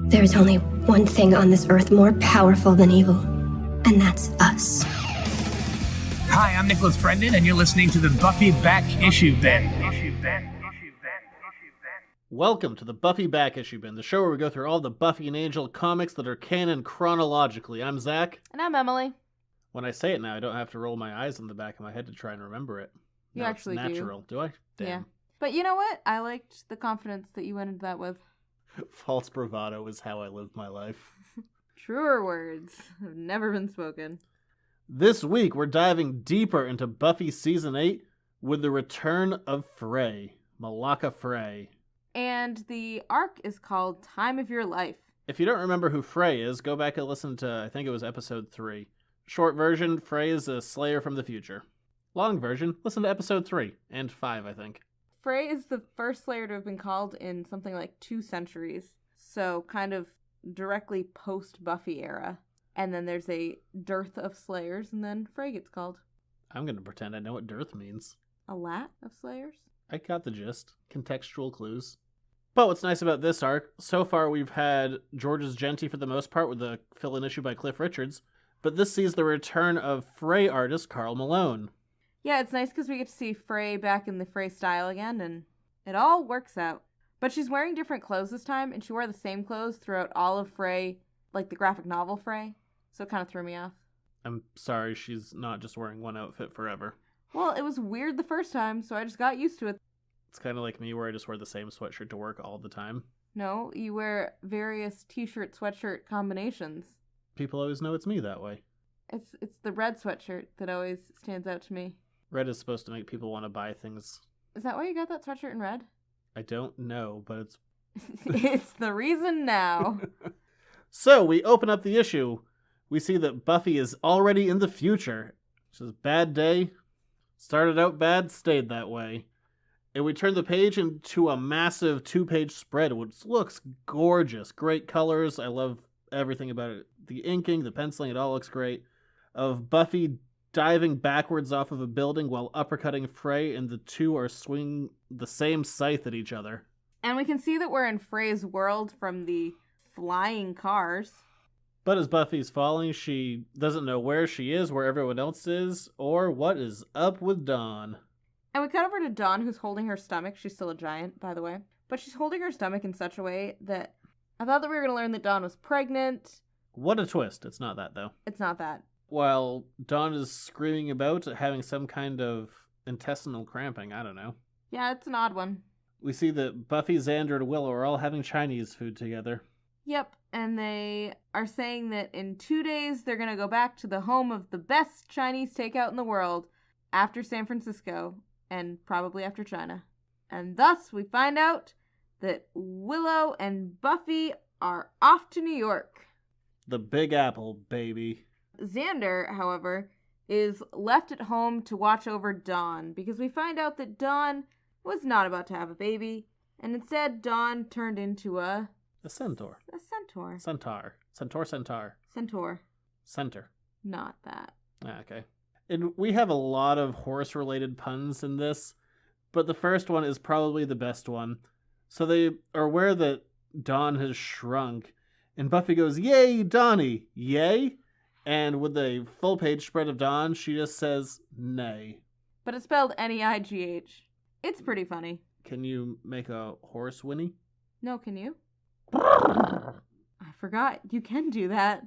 There's only one thing on this earth more powerful than evil, and that's us. Hi, I'm Nicholas Brendan, and you're listening to the Buffy Back Issue Bin. Welcome to the Buffy Back Issue Bin, the show where we go through all the Buffy and Angel comics that are canon chronologically. I'm Zach. And I'm Emily. When I say it now, I don't have to roll my eyes on the back of my head to try and remember it. You no, actually it's natural. Do I? Damn. Yeah. But you know what? I liked the confidence that you went into that with. False bravado is how I live my life. Truer words have never been spoken. This week, we're diving deeper into Buffy Season 8 with the return of Fray, Malaka Fray. And the arc is called Time of Your Life. If you don't remember who Fray is, go back and listen to, I think it was episode 3. Short version, Fray is a slayer from the future. Long version, listen to episode 3 and 5, I think. Fray is the first slayer to have been called in something like 2 centuries. So kind of directly post-Buffy era. And then there's a dearth of slayers, and then Fray gets called. I'm going to pretend I know what dearth means. A lat of slayers? I got the gist. Contextual clues. But what's nice about this arc, so far we've had George's Genty for the most part with a fill-in issue by Cliff Richards, but this sees the return of Fray artist Carl Malone. Yeah, it's nice because we get to see Fray back in the Fray style again, and it all works out. But she's wearing different clothes this time, and she wore the same clothes throughout all of Fray, like the graphic novel Fray, so it kind of threw me off. I'm sorry, she's not just wearing one outfit forever. Well, it was weird the first time, so I just got used to it. It's kind of like me where I just wear the same sweatshirt to work all the time. No, you wear various t-shirt, sweatshirt combinations. People always know it's me that way. It's the red sweatshirt that always stands out to me. Red is supposed to make people want to buy things. Is that why you got that sweatshirt in red? I don't know, but it's... It's the reason now. So, we open up the issue. We see that Buffy is already in the future. Which is bad day. Started out bad, stayed that way. And we turn the page into a massive 2-page spread, which looks gorgeous. Great colors. I love everything about it. The inking, the penciling, it all looks great. Of Buffy diving backwards off of a building while uppercutting Fray, and the two are swinging the same scythe at each other. And we can see that we're in Fray's world from the flying cars. But as Buffy's falling, she doesn't know where she is, where everyone else is, or what is up with Dawn. And we cut over to Dawn, who's holding her stomach. She's still a giant, by the way. But she's holding her stomach in such a way that I thought that we were going to learn that Dawn was pregnant. What a twist. It's not that, though. It's not that. While Dawn is screaming about having some kind of intestinal cramping, I don't know. Yeah, it's an odd one. We see that Buffy, Xander, and Willow are all having Chinese food together. Yep, and they are saying that in 2 days they're going to go back to the home of the best Chinese takeout in the world after San Francisco and probably after China. And thus we find out that Willow and Buffy are off to New York. The Big Apple, baby. Xander, however, is left at home to watch over Dawn because we find out that Dawn was not about to have a baby, and instead Dawn turned into a centaur. A centaur. Centaur. Center. Not that. Okay. And we have a lot of horse-related puns in this, but the first one is probably the best one. So they are aware that Dawn has shrunk, and Buffy goes, "Yay, Donnie! Yay!" And with a full-page spread of Dawn, she just says, "Nay." But it's spelled Neigh. It's pretty funny. Can you make a horse whinny? No, can you? I forgot. You can do that.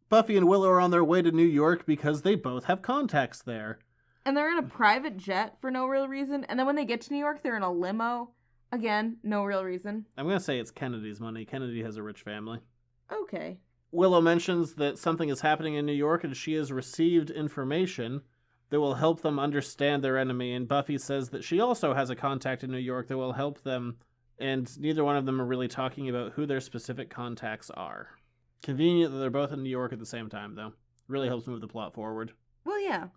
Buffy and Willow are on their way to New York because they both have contacts there. And they're in a private jet for no real reason. And then when they get to New York, they're in a limo. Again, no real reason. I'm going to say it's Kennedy's money. Kennedy has a rich family. Okay. Willow mentions that something is happening in New York and she has received information that will help them understand their enemy. And Buffy says that she also has a contact in New York that will help them. And neither one of them are really talking about who their specific contacts are. Convenient that they're both in New York at the same time, though. Really helps move the plot forward. Well, yeah.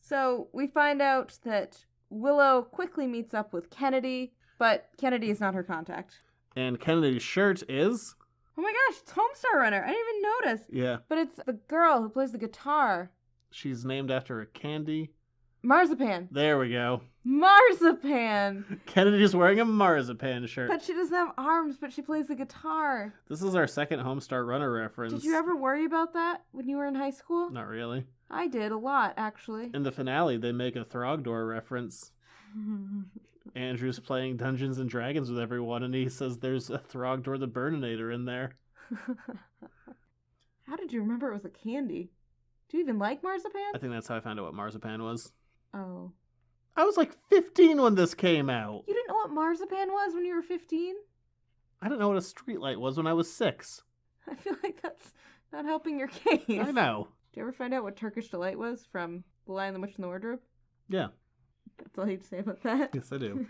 So we find out that Willow quickly meets up with Kennedy, but Kennedy is not her contact. And Kennedy's shirt is... Oh my gosh, it's Homestar Runner. I didn't even notice. Yeah. But it's the girl who plays the guitar. She's named after a candy. Marzipan. There we go. Marzipan. Kennedy's wearing a marzipan shirt. But she doesn't have arms, but she plays the guitar. This is our second Homestar Runner reference. Did you ever worry about that when you were in high school? Not really. I did a lot, actually. In the finale, they make a Throgdor reference. Andrew's playing Dungeons and Dragons with everyone, and he says there's a Throgdor the Burninator in there. How did you remember it was a candy? Do you even like marzipan? I think that's how I found out what marzipan was. Oh. I was like 15 when this came out. You didn't know what marzipan was when you were 15? I didn't know what a streetlight was when I was 6. I feel like that's not helping your case. I know. Did you ever find out what Turkish Delight was from The Lion, the Witch, and the Wardrobe? Yeah. That's all you have to say about that? Yes, I do.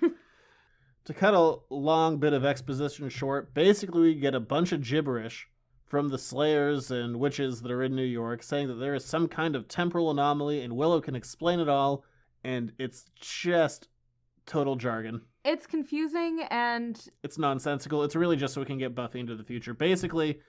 To cut a long bit of exposition short, basically we get a bunch of gibberish from the slayers and witches that are in New York, saying that there is some kind of temporal anomaly and Willow can explain it all, and it's just total jargon. It's confusing and... It's nonsensical. It's really just so we can get Buffy into the future. Basically,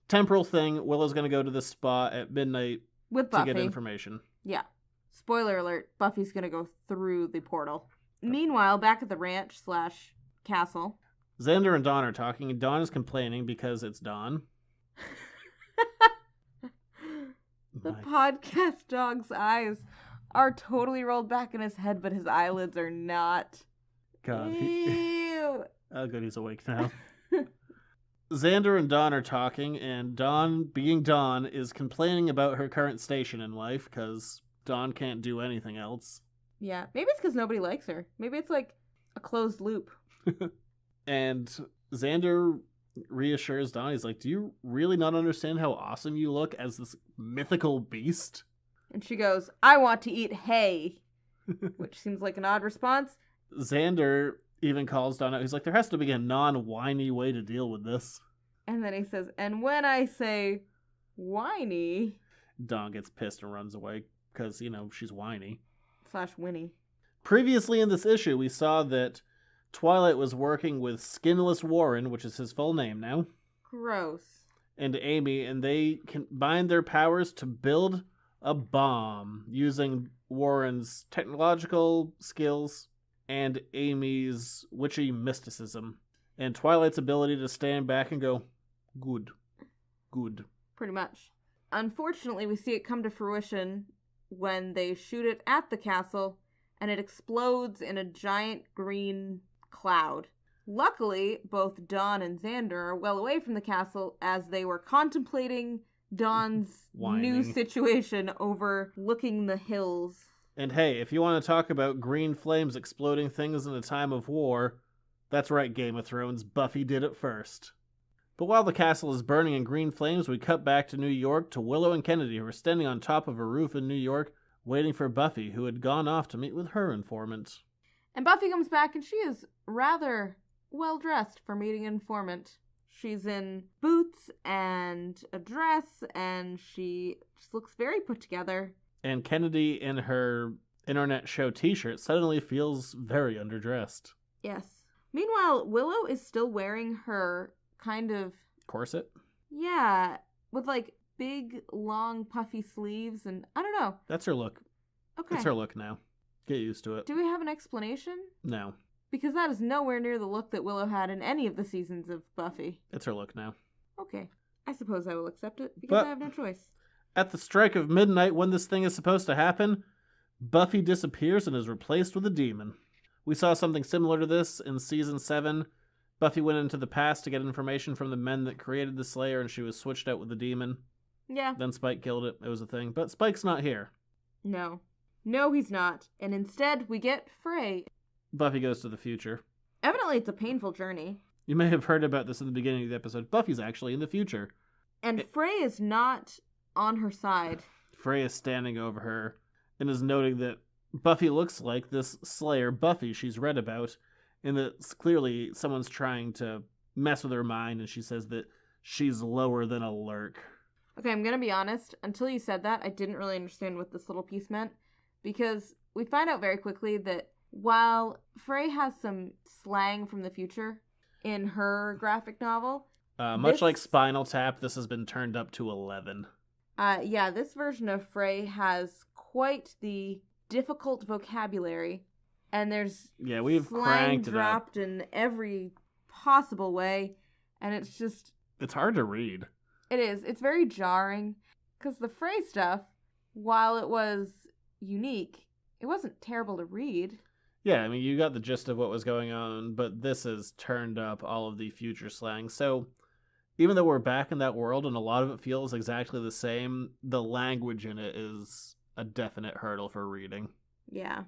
temporal thing, Willow's going to go to this spa at midnight with Buffy. To get information. Yeah. Spoiler alert, Buffy's going to go through the portal. Meanwhile, back at the ranch/castle. Xander and Dawn are talking, and Dawn is complaining because it's Dawn. The podcast dog's eyes are totally rolled back in his head, but his eyelids are not. God. Ew. Oh, good, he's awake now. Xander and Dawn are talking, and Dawn, being Dawn, is complaining about her current station in life, because Dawn can't do anything else. Yeah, maybe it's because nobody likes her. Maybe it's like a closed loop. And Xander reassures Dawn, he's like, do you really not understand how awesome you look as this mythical beast? And she goes, I want to eat hay, which seems like an odd response. Xander even calls Dawn out. He's like, there has to be a non-whiny way to deal with this. And then he says, and when I say whiny... Dawn gets pissed and runs away because, she's whiny. /Winnie. Previously in this issue, we saw that Twilight was working with Skinless Warren, which is his full name now. Gross. And Amy, and they combined their powers to build a bomb using Warren's technological skills and Amy's witchy mysticism. And Twilight's ability to stand back and go, good. Good. Pretty much. Unfortunately, we see it come to fruition when they shoot it at the castle, and it explodes in a giant green cloud. Luckily, both Dawn and Xander are well away from the castle as they were contemplating Dawn's new situation overlooking the hills. And hey, if you want to talk about green flames exploding things in a time of war, that's right, Game of Thrones, Buffy did it first. But while the castle is burning in green flames, we cut back to New York to Willow and Kennedy, who are standing on top of a roof in New York, waiting for Buffy, who had gone off to meet with her informant. And Buffy comes back, and she is rather well-dressed for meeting an informant. She's in boots and a dress, and she just looks very put together. And Kennedy, in her internet show t-shirt, suddenly feels very underdressed. Yes. Meanwhile, Willow is still wearing her kind of... corset? Yeah, with like big, long, puffy sleeves, and I don't know. That's her look. Okay. It's her look now. Get used to it. Do we have an explanation? No. Because that is nowhere near the look that Willow had in any of the seasons of Buffy. It's her look now. Okay. I suppose I will accept it, because But I have no choice. At the strike of midnight, when this thing is supposed to happen, Buffy disappears and is replaced with a demon. We saw something similar to this in Season 7. Buffy went into the past to get information from the men that created the Slayer, and she was switched out with the demon. Yeah. Then Spike killed it. It was a thing. But Spike's not here. No. No, he's not. And instead, we get Fray. Buffy goes to the future. Evidently, it's a painful journey. You may have heard about this in the beginning of the episode. Buffy's actually in the future. And Fray is not on her side. Fray is standing over her and is noting that Buffy looks like this Slayer Buffy she's read about, and that clearly someone's trying to mess with her mind, and she says that she's lower than a lurk. Okay, I'm gonna be honest. Until you said that, I didn't really understand what this little piece meant, because we find out very quickly that while Fray has some slang from the future in her graphic novel... much like Spinal Tap, this has been turned up to 11. Yeah, this version of Fray has quite the difficult vocabulary, and there's we've slang cranked it up. dropped in every possible way, and It's hard to read. It is. It's very jarring, because the Fray stuff, while it was unique, it wasn't terrible to read. Yeah, I mean, you got the gist of what was going on, but this has turned up all of the future slang. So even though we're back in that world and a lot of it feels exactly the same, the language in it is a definite hurdle for reading. Yeah.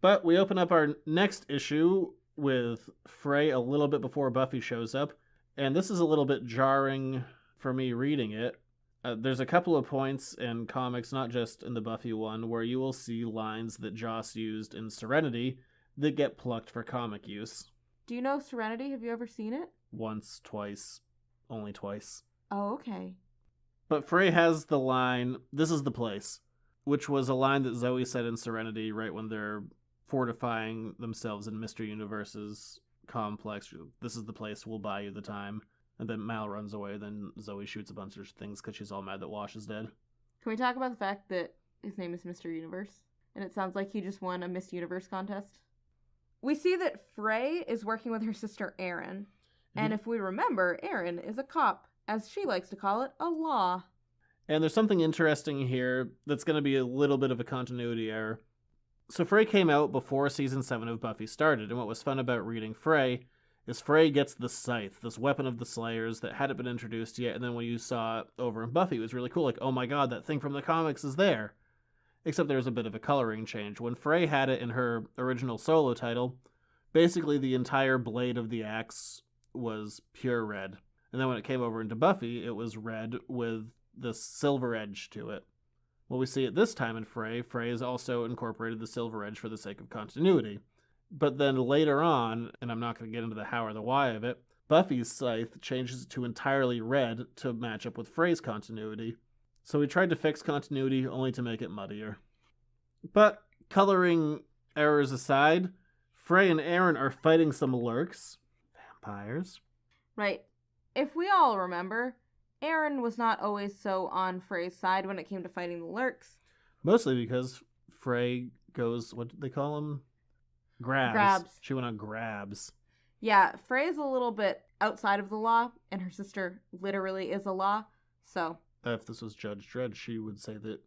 But we open up our next issue with Fray a little bit before Buffy shows up, and this is a little bit jarring for me reading it. There's a couple of points in comics, not just in the Buffy one, where you will see lines that Joss used in Serenity that get plucked for comic use. Do you know Serenity? Have you ever seen it? Once, twice, only twice. Oh, okay. But Fray has the line, "This is the place," which was a line that Zoe said in Serenity right when they're fortifying themselves in Mr. Universe's complex. "This is the place, we'll buy you the time." And then Mal runs away, then Zoe shoots a bunch of things because she's all mad that Wash is dead. Can we talk about the fact that his name is Mr. Universe? And it sounds like he just won a Miss Universe contest. We see that Fray is working with her sister Erin. And if we remember, Erin is a cop, as she likes to call it, a law. And there's something interesting here that's going to be a little bit of a continuity error. So Fray came out before Season 7 of Buffy started, and what was fun about reading Fray is Fray gets the scythe, this weapon of the Slayers that hadn't been introduced yet, and then when you saw it over in Buffy, it was really cool, like, oh my god, that thing from the comics is there. Except there's a bit of a coloring change. When Fray had it in her original solo title, basically the entire blade of the axe was pure red. And then when it came over into Buffy, it was red with this silver edge to it. Well, we see it this time in Fray. Fray has also incorporated the silver edge for the sake of continuity. But then later on, and I'm not going to get into the how or the why of it, Buffy's scythe changes to entirely red to match up with Fray's continuity. So we tried to fix continuity only to make it muddier. But coloring errors aside, Fray and Erin are fighting some lurks. Vampires. Right. If we all remember, Erin was not always so on Fray's side when it came to fighting the lurks. Mostly because Fray goes, what did they call them? Grabs. She went on grabs. Yeah, Fray is a little bit outside of the law, and her sister literally is a law, so... If this was Judge Dredd, she would say that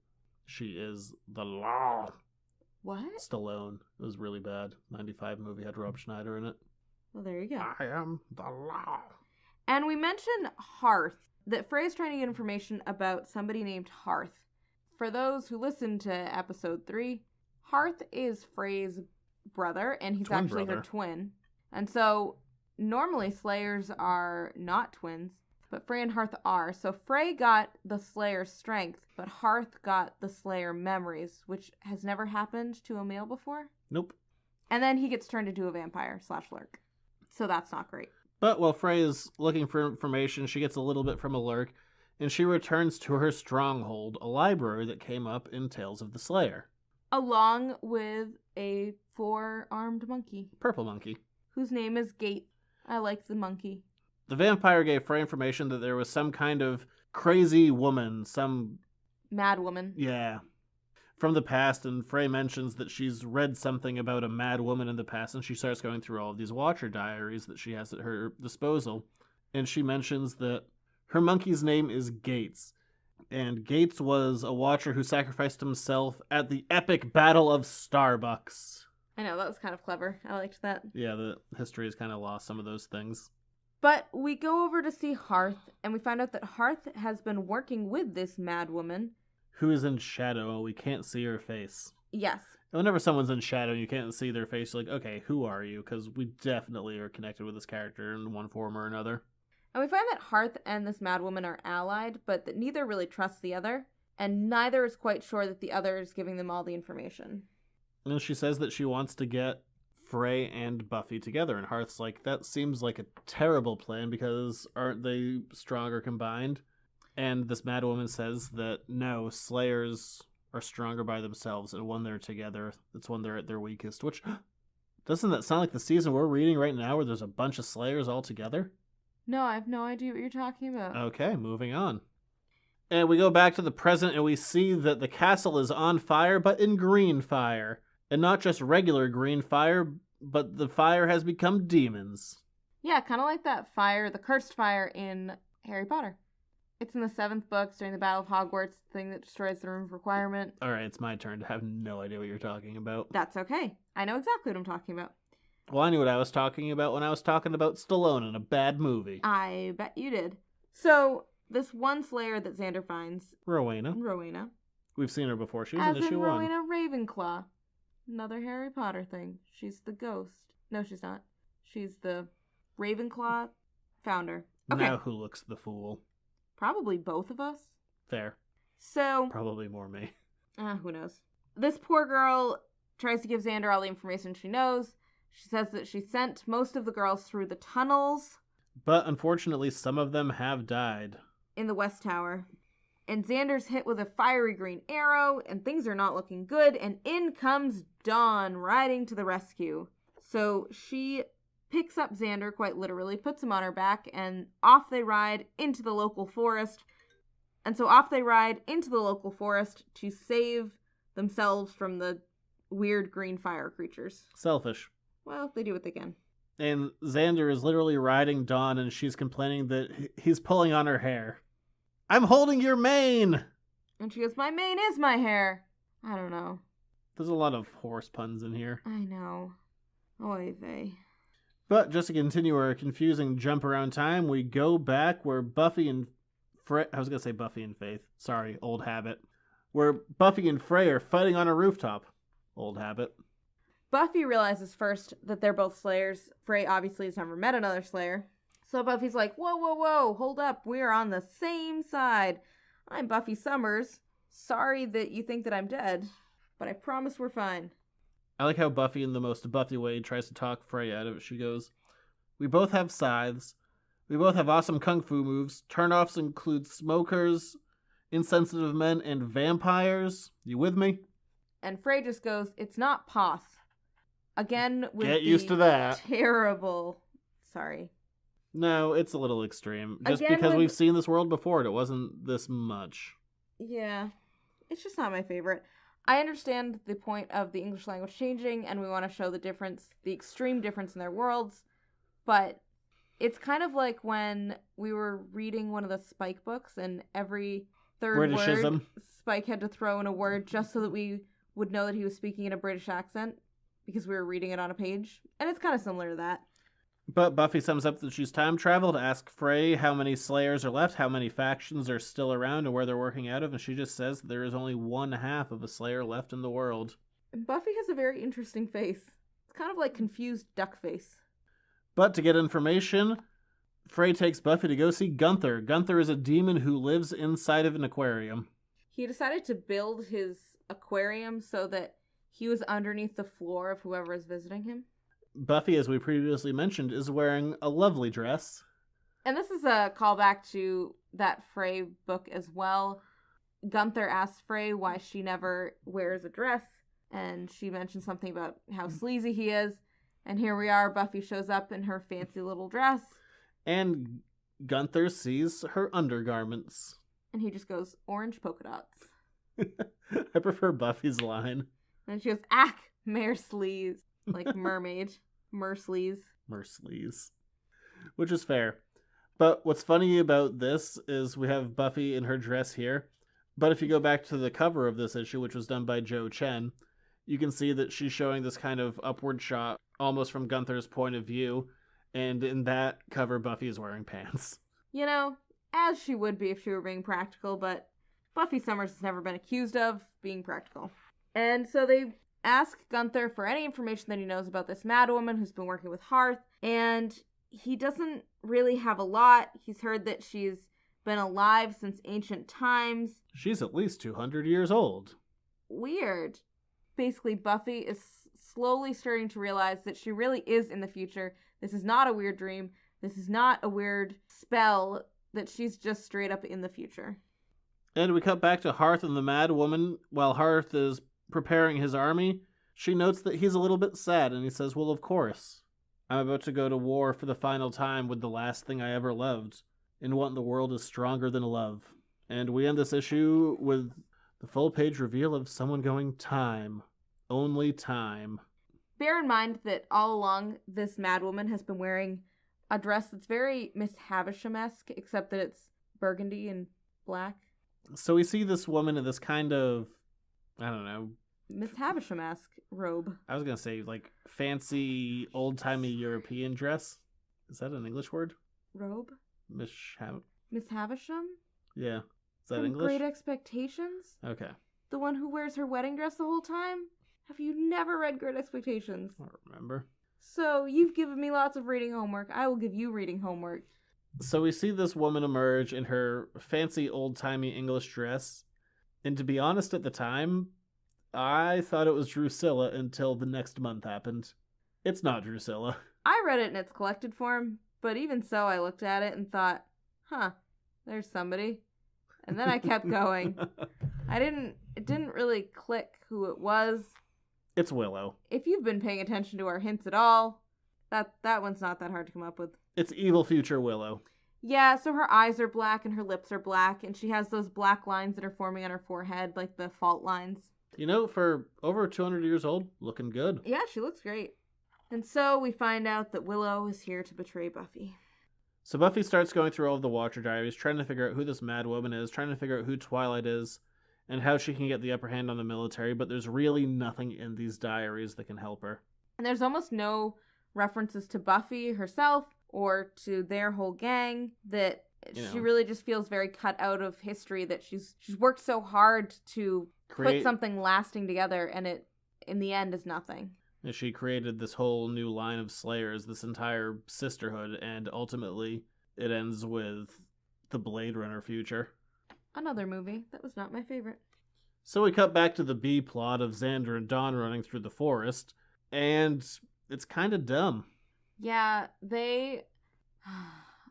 she is the law. What? Stallone. It was really bad. 95 movie had Rob Schneider in it. Well, there you go. I am the law. And we mentioned Hearth, that Fray's trying to get information about somebody named Hearth. For those who listened to episode 3, Hearth is Fray's brother, and he's actually her twin. And so, normally Slayers are not twins, but Fray and Hearth are. So Fray got the Slayer's strength, but Hearth got the Slayer memories, which has never happened to a male before. Nope. And then he gets turned into a vampire / lurk. So that's not great. But while Fray is looking for information, she gets a little bit from a lurk, and she returns to her stronghold, a library that came up in Tales of the Slayer. Along with a 4-armed monkey. Purple monkey. Whose name is Gate. I like the monkey. The vampire gave Fray information that there was some kind of crazy woman, some... Mad woman. Yeah. From the past, and Fray mentions that she's read something about a mad woman in the past, and she starts going through all of these Watcher diaries that she has at her disposal. And she mentions that her monkey's name is Gates. And Gates was a Watcher who sacrificed himself at the epic Battle of Starbucks. I know, that was kind of clever. I liked that. Yeah, the history has kind of lost some of those things. But we go over to see Hearth, and we find out that Hearth has been working with this mad woman. Who is in shadow, we can't see her face. Yes. And whenever someone's in shadow and you can't see their face, you're like, okay, who are you? Because we definitely are connected with this character in one form or another. And we find that Hearth and this mad woman are allied, but that neither really trusts the other, and neither is quite sure that the other is giving them all the information. And she says that she wants to get Fray and Buffy together, and Hearth's like, that seems like a terrible plan because aren't they stronger combined? And this mad woman says that no, Slayers are stronger by themselves, and when they're together, that's when they're at their weakest. Which, doesn't that sound like the season we're reading right now where there's a bunch of Slayers all together? No, I have no idea what you're talking about. Okay, moving on. And we go back to the present and we see that the castle is on fire, but in green fire. And not just regular green fire, but the fire has become demons. Yeah, kind of like that fire, the cursed fire in Harry Potter. It's in the 7th book during the Battle of Hogwarts, the thing that destroys the Room of Requirement. All right, it's my turn to have no idea what you're talking about. That's okay. I know exactly what I'm talking about. Well, I knew what I was talking about when I was talking about Stallone in a bad movie. I bet you did. So, this one Slayer that Xander finds, Rowena. We've seen her before. She was in issue 1. Rowena Ravenclaw. Another Harry Potter thing. She's the ghost. No, she's not. She's the Ravenclaw founder. Okay. Now who looks the fool? Probably both of us. Fair. So... Probably more me. Who knows? This poor girl tries to give Xander all the information she knows. She says that she sent most of the girls through the tunnels. But unfortunately, some of them have died. In the West Tower. And Xander's hit with a fiery green arrow, and things are not looking good, and in comes Dawn riding to the rescue. So she picks up Xander, quite literally, puts him on her back, and off they ride into the local forest. And so off they ride into the local forest to save themselves from the weird green fire creatures. Selfish. Well, they do what they can. And Xander is literally riding Dawn, and she's complaining that he's pulling on her hair. I'm holding your mane! And she goes, my mane is my hair. I don't know. There's a lot of horse puns in here. I know. Oy vey. But just to continue our confusing jump around time, we go back where Buffy and Fray... I was going to say Buffy and Faith. Sorry, old habit. Where Buffy and Fray are fighting on a rooftop. Old habit. Buffy realizes first that they're both Slayers. Fray obviously has never met another Slayer. So Buffy's like, whoa, hold up. We're on the same side. I'm Buffy Summers. Sorry that you think that I'm dead, but I promise we're fine. I like how Buffy, in the most Buffy way, tries to talk Fray out of it. She goes, we both have scythes. We both have awesome kung fu moves. Turnoffs include smokers, insensitive men, and vampires. You with me? And Fray just goes, it's not pos. Again, with Get used to that. Terrible. Sorry. No, it's a little extreme. Just Again, because we've seen this world before, and it wasn't this much. Yeah. It's just not my favorite. I understand the point of the English language changing, and we want to show the difference, the extreme difference in their worlds, but it's kind of like when we were reading one of the Spike books, and every third Britishism. word, Spike had to throw in a word just so that we would know that he was speaking in a British accent, because we were reading it on a page, and it's kind of similar to that. But Buffy sums up that she's time traveled to ask Fray how many Slayers are left, how many factions are still around, and where they're working out of, and she just says there is only 1/2 of a Slayer left in the world. And Buffy has a very interesting face. It's kind of like confused duck face. But to get information, Fray takes Buffy to go see Gunther. Gunther is a demon who lives inside of an aquarium. He decided to build his aquarium so that he was underneath the floor of whoever is visiting him. Buffy, as we previously mentioned, is wearing a lovely dress. And this is a callback to that Fray book as well. Gunther asks Fray why she never wears a dress, and she mentions something about how sleazy he is. And here we are, Buffy shows up in her fancy little dress. And Gunther sees her undergarments. And he just goes, orange polka dots. I prefer Buffy's line. And she goes, ack, mare sleaze. Like mermaid. Mersleys. Mersleys. Which is fair. But what's funny about this is we have Buffy in her dress here. But if you go back to the cover of this issue, which was done by Joe Chen, you can see that she's showing this kind of upward shot, almost from Gunther's point of view. And in that cover, Buffy is wearing pants. You know, as she would be if she were being practical, but Buffy Summers has never been accused of being practical. And so they ask Gunther for any information that he knows about this madwoman who's been working with Hearth, and he doesn't really have a lot. He's heard that she's been alive since ancient times. She's at least 200 years old. Weird. Basically, Buffy is slowly starting to realize that she really is in the future. This is not a weird dream. This is not a weird spell, that she's just straight up in the future. And we cut back to Hearth and the madwoman. While Hearth is preparing his army, she notes that he's a little bit sad, and he says, well, of course. I'm about to go to war for the final time with the last thing I ever loved, and what in the world is stronger than love? And we end this issue with the full page reveal of someone going time. Only time. Bear in mind that all along, this madwoman has been wearing a dress that's very Miss Havisham-esque, except that it's burgundy and black. So we see this woman in this kind of, I don't know, Miss Havisham-esque robe. I was going to say, like, fancy, old-timey European dress. Is that an English word? Robe? Miss Havisham? Yeah. Is that From English? Great Expectations? Okay. The one who wears her wedding dress the whole time? Have you never read Great Expectations? I don't remember. So, you've given me lots of reading homework. I will give you reading homework. So we see this woman emerge in her fancy, old-timey English dress. And to be honest, at the time, I thought it was Drusilla until the next month happened. It's not Drusilla. I read it in its collected form, but even so, I looked at it and thought, there's somebody. And then I kept going. It didn't really click who it was. It's Willow. If you've been paying attention to our hints at all, that one's not that hard to come up with. It's evil future Willow. Yeah, so her eyes are black and her lips are black, and she has those black lines that are forming on her forehead, like the fault lines. You know, for over 200 years old, looking good. Yeah, she looks great. And so we find out that Willow is here to betray Buffy. So Buffy starts going through all of the Watcher diaries, trying to figure out who this mad woman is, trying to figure out who Twilight is, and how she can get the upper hand on the military, but there's really nothing in these diaries that can help her. And there's almost no references to Buffy herself or to their whole gang, that she really just feels very cut out of history, that she's worked so hard to put something lasting together, and it, in the end, is nothing. And she created this whole new line of Slayers, this entire sisterhood, and ultimately it ends with the Blade Runner future. Another movie that was not my favorite. So we cut back to the B plot of Xander and Dawn running through the forest, and it's kind of dumb. Yeah, they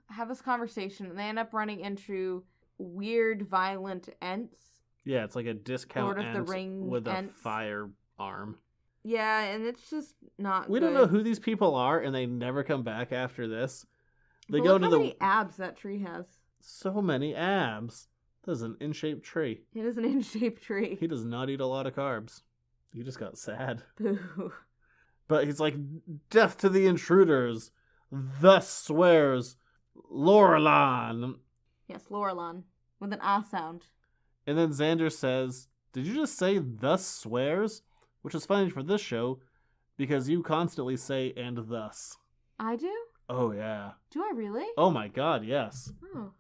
have this conversation, and they end up running into weird, violent Ents. Yeah, it's like a discount Lord of the Ent Ring with Ents. a firearm. Yeah, and it's just not We good. don't know who these people are, and they never come back after this. They But go look to how the many abs that tree has. so many abs. This is an in-shaped tree. It is an in-shaped tree. He does not eat a lot of carbs. He just got sad. Boo. But he's like, death to the intruders. Thus swears Laurelan. Yes, Laurelon. With an ah sound. And then Xander says, did you just say thus swears? Which is funny for this show, because you constantly say and thus. I do? Oh, yeah. Do I really? Oh my god, yes. Oh.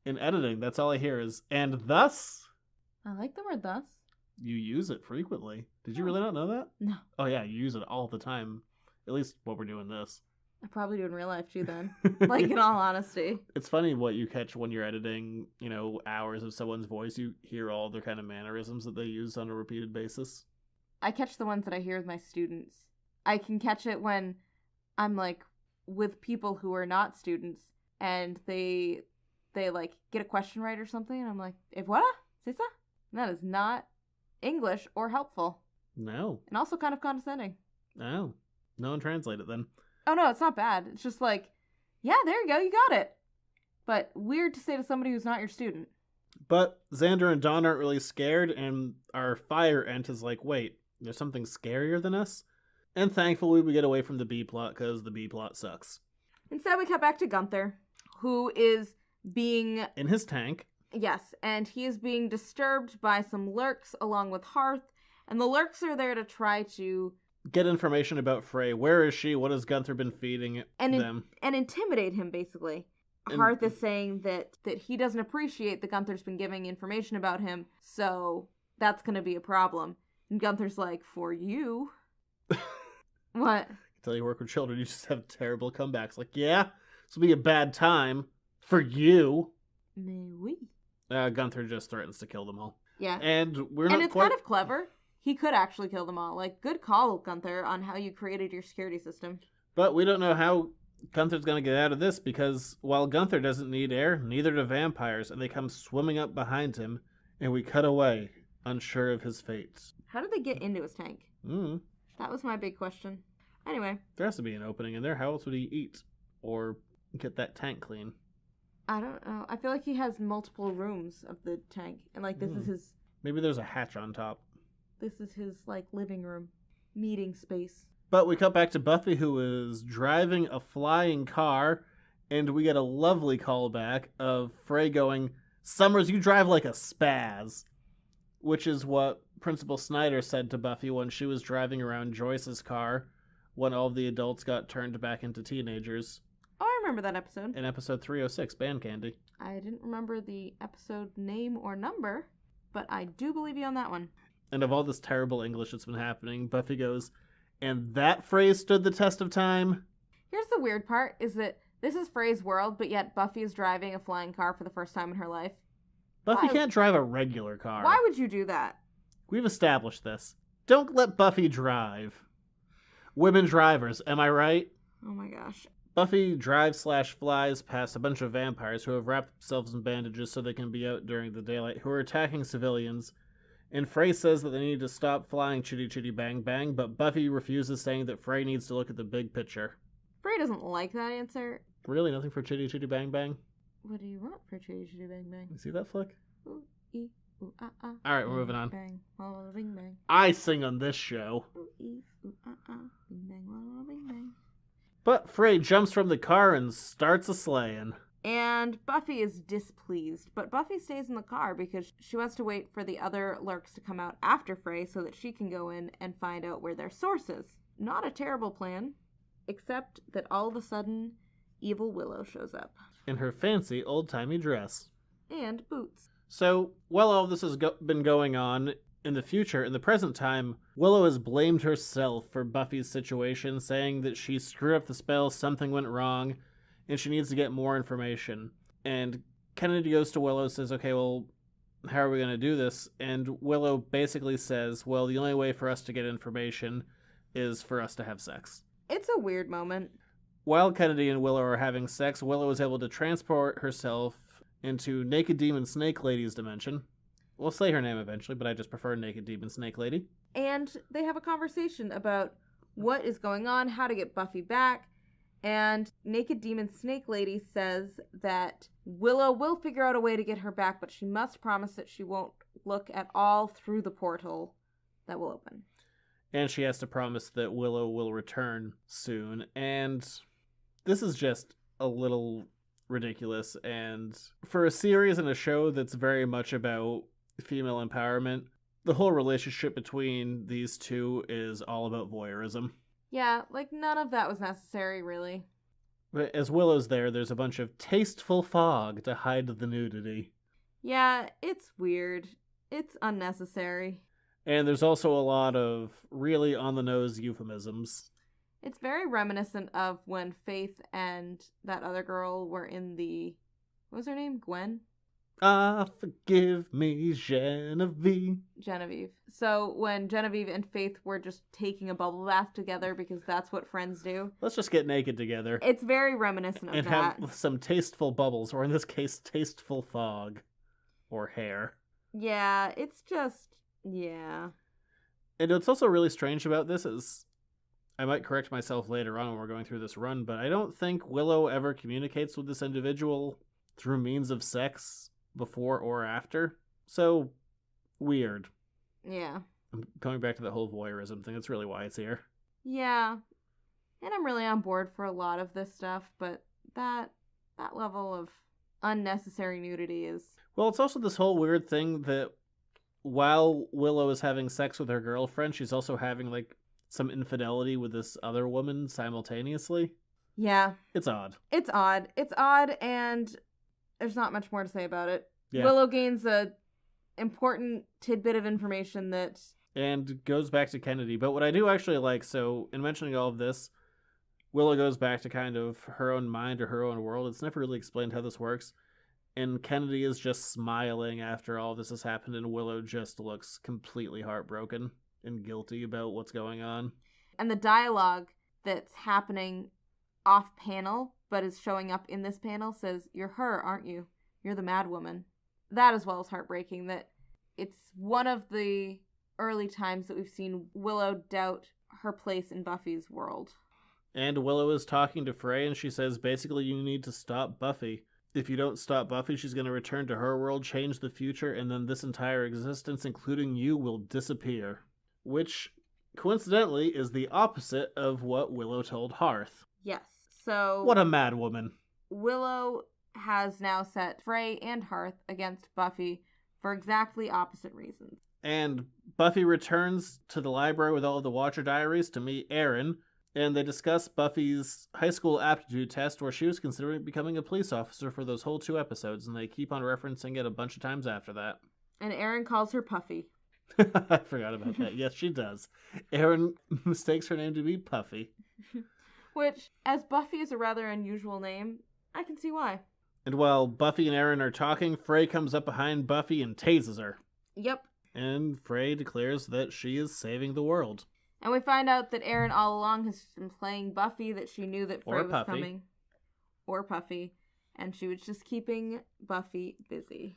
In editing, that's all I hear is, and thus? I like the word thus. You use it frequently. Did you really not know that? No. Oh yeah, you use it all the time. At least while we're doing this. I probably do in real life too then. Like, in all honesty. It's funny what you catch when you're editing, hours of someone's voice. You hear all their kind of mannerisms that they use on a repeated basis. I catch the ones that I hear with my students. I can catch it when I'm, like, with people who are not students, and they like, get a question right or something, and I'm like, "Et voilà? C'est ça?" And that is not English or helpful. No. And also kind of condescending. Oh. No one translate it then. Oh, no, it's not bad. It's just like, yeah, there you go, you got it. But weird to say to somebody who's not your student. But Xander and Dawn aren't really scared, and our fire Ent is like, wait, there's something scarier than us? And thankfully we get away from the B plot, because the B plot sucks. Instead, we cut back to Gunther, who is being... in his tank. Yes, and he is being disturbed by some lurks along with Hearth, and the lurks are there to try to... get information about Fray. Where is she? What has Gunther been feeding them? And intimidate him, basically. Hearth is saying that he doesn't appreciate that Gunther's been giving information about him, so that's going to be a problem. And Gunther's like, for you? What? Until you work with children, you just have terrible comebacks. Like, yeah, this will be a bad time for you. Mais oui. Gunther just threatens to kill them all. Yeah. And it's kind of clever. He could actually kill them all. Like, good call, Gunther, on how you created your security system. But we don't know how Gunther's going to get out of this, because while Gunther doesn't need air, neither do vampires, and they come swimming up behind him, and we cut away, unsure of his fate. How did they get into his tank? That was my big question. Anyway. There has to be an opening in there. How else would he eat? Or get that tank clean? I don't know. I feel like he has multiple rooms of the tank. And, like, this is his... Maybe there's a hatch on top. This is his, like, living room. Meeting space. But we cut back to Buffy, who is driving a flying car, and we get a lovely callback of Fray going, "Summers, you drive like a spaz," which is what Principal Snyder said to Buffy when she was driving around Joyce's car when all of the adults got turned back into teenagers. Oh, I remember that episode. In episode 306, Band Candy. I didn't remember the episode name or number, but I do believe you on that one. And of all this terrible English that's been happening, Buffy goes, "And that phrase stood the test of time?" Here's the weird part, is that this is Frey's world, but yet Buffy is driving a flying car for the first time in her life. Buffy can't drive a regular car. Why would you do that? We've established this. Don't let Buffy drive. Women drivers, am I right? Oh my gosh. Buffy drives/flies past a bunch of vampires who have wrapped themselves in bandages so they can be out during the daylight, who are attacking civilians. And Fray says that they need to stop flying chitty chitty bang bang, but Buffy refuses, saying that Fray needs to look at the big picture. Fray doesn't like that answer. Really? Nothing for chitty chitty bang bang? What do you want for chitty chitty bang bang? You see that flick? Ooh, ee, ooh, ah, ah. Alright, we're moving on. Bang, walla, bing, bang. I sing on this show. Ooh, ee, ooh, ah, ah. Bing, bang, walla, bing, bang. But Fray jumps from the car and starts a slaying. And Buffy is displeased, but Buffy stays in the car because she wants to wait for the other lurks to come out after Fray so that she can go in and find out where their source is. Not a terrible plan, except that all of a sudden, evil Willow shows up. In her fancy old-timey dress. And boots. So, while all this has been going on, in the future, in the present time, Willow has blamed herself for Buffy's situation, saying that she screwed up the spell, something went wrong, and she needs to get more information. And Kennedy goes to Willow and says, "Okay, well, how are we going to do this?" And Willow basically says, "Well, the only way for us to get information is for us to have sex." It's a weird moment. While Kennedy and Willow are having sex, Willow is able to transport herself into Naked Demon Snake Lady's dimension. We'll say her name eventually, but I just prefer Naked Demon Snake Lady. And they have a conversation about what is going on, how to get Buffy back. And Naked Demon Snake Lady says that Willow will figure out a way to get her back, but she must promise that she won't look at all through the portal that will open. And she has to promise that Willow will return soon. And this is just a little ridiculous. And for a series and a show that's very much about female empowerment, the whole relationship between these two is all about voyeurism. Yeah, like none of that was necessary, really. But as Willow's there's a bunch of tasteful fog to hide the nudity. Yeah, it's weird. It's unnecessary. And there's also a lot of really on-the-nose euphemisms. It's very reminiscent of when Faith and that other girl were in the... What was her name? Gwen? Ah, forgive me, Genevieve. Genevieve. So when Genevieve and Faith were just taking a bubble bath together because that's what friends do. Let's just get naked together. It's very reminiscent of and that. And have some tasteful bubbles, or in this case, tasteful fog. Or hair. Yeah, it's just... Yeah. And what's also really strange about this is, I might correct myself later on when we're going through this run, but I don't think Willow ever communicates with this individual through means of sex before or after. So, weird. Yeah. I'm going back to the whole voyeurism thing. That's really why it's here. Yeah. And I'm really on board for a lot of this stuff, but that level of unnecessary nudity is... Well, it's also this whole weird thing that while Willow is having sex with her girlfriend, she's also having, like, some infidelity with this other woman simultaneously. Yeah. It's odd. It's odd. It's odd, and there's not much more to say about it. Yeah. Willow gains a important tidbit of information that... And goes back to Kennedy. But what I do actually like, so in mentioning all of this, Willow goes back to kind of her own mind or her own world. It's never really explained how this works. And Kennedy is just smiling after all this has happened, and Willow just looks completely heartbroken and guilty about what's going on. And the dialogue that's happening off panel, but is showing up in this panel, says, "You're her, aren't you? You're the mad woman." That as well is heartbreaking, that it's one of the early times that we've seen Willow doubt her place in Buffy's world. And Willow is talking to Fray, and she says, basically, you need to stop Buffy. if you don't stop Buffy, she's going to return to her world, change the future, and then this entire existence, including you, will disappear. Which, coincidentally, is the opposite of what Willow told Hearth. Yes. So What a mad woman. Willow has now set Fray and Hearth against Buffy for exactly opposite reasons. And Buffy returns to the library with all of the Watcher diaries to meet Aaron, and they discuss Buffy's high school aptitude test where she was considering becoming a police officer for those whole 2 episodes, and they keep on referencing it a bunch of times after that. And Aaron calls her Puffy. I forgot about that. Yes, she does. Aaron mistakes her name to be Puffy. Which, as Buffy is a rather unusual name, I can see why. And while Buffy and Aaron are talking, Fray comes up behind Buffy and tases her. Yep. And Fray declares that she is saving the world. And we find out that Aaron all along has been playing Buffy, that she knew that Fray was coming. Or Puffy. And she was just keeping Buffy busy.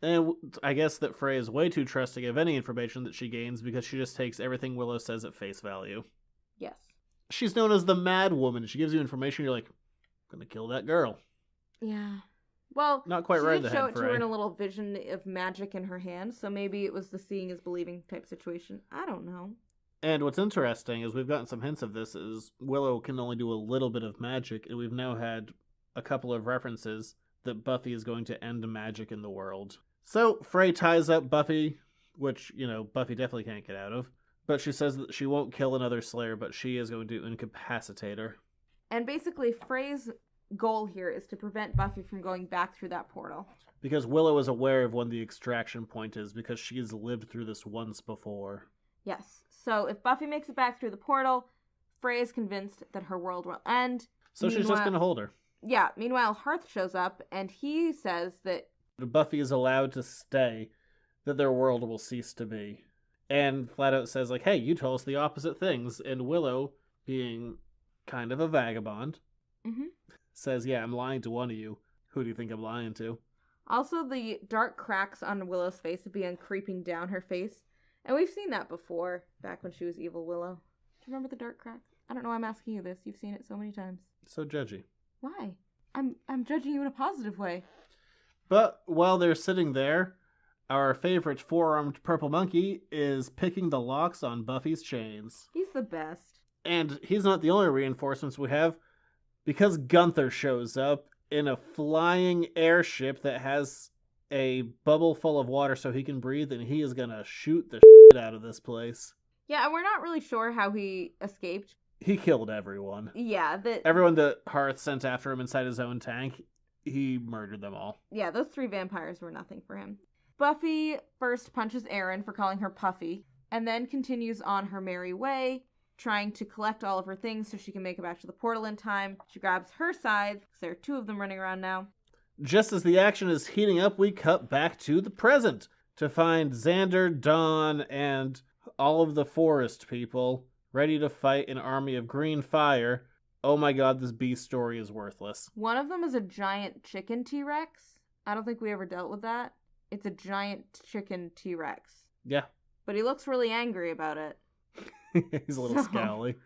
And I guess that Fray is way too trusting of any information that she gains because she just takes everything Willow says at face value. Yes. She's known as the Mad Woman. She gives you information, you're like, I'm gonna kill that girl. Yeah. Well, not quite right in the head, show it to Fray. her in a little vision of magic in her hand, so maybe it was the seeing is believing type situation. I don't know. And what's interesting is we've gotten some hints of this, is Willow can only do a little bit of magic, and we've now had a couple of references that Buffy is going to end magic in the world. So, Fray ties up Buffy, which, Buffy definitely can't get out of, but she says that she won't kill another Slayer, but she is going to incapacitate her. And basically, Fray's goal here is to prevent Buffy from going back through that portal. Because Willow is aware of when the extraction point is, because she's lived through this once before. Yes. So if Buffy makes it back through the portal, Fray is convinced that her world will end. So she's just going to hold her. Yeah. Meanwhile, Hearth shows up, and he says that Buffy is allowed to stay, that their world will cease to be. And flat out says, hey, you told us the opposite things. And Willow, being kind of a vagabond, says, yeah, I'm lying to one of you. Who do you think I'm lying to? Also, the dark cracks on Willow's face have begun creeping down her face. And we've seen that before, back when she was evil Willow. Do you remember the dark cracks? I don't know why I'm asking you this. You've seen it so many times. So judgy. Why? I'm judging you in a positive way. But while they're sitting there, our favorite 4-armed purple monkey is picking the locks on Buffy's chains. He's the best. And he's not the only reinforcements we have, because Gunther shows up in a flying airship that has a bubble full of water so he can breathe, and he is gonna shoot the shit out of this place. Yeah, and we're not really sure how he escaped. He killed everyone. Yeah, everyone that Hearth sent after him inside his own tank, he murdered them all. Yeah, those 3 vampires were nothing for him. Buffy first punches Aaron for calling her Puffy, and then continues on her merry way, trying to collect all of her things so she can make it back to the portal in time. She grabs her scythe, because there are 2 of them running around now. Just as the action is heating up, we cut back to the present to find Xander, Dawn, and all of the forest people ready to fight an army of green fire. Oh my god, this beast story is worthless. One of them is a giant chicken T-Rex. I don't think we ever dealt with that. It's a giant chicken T-Rex. Yeah. But he looks really angry about it. He's a little scowly.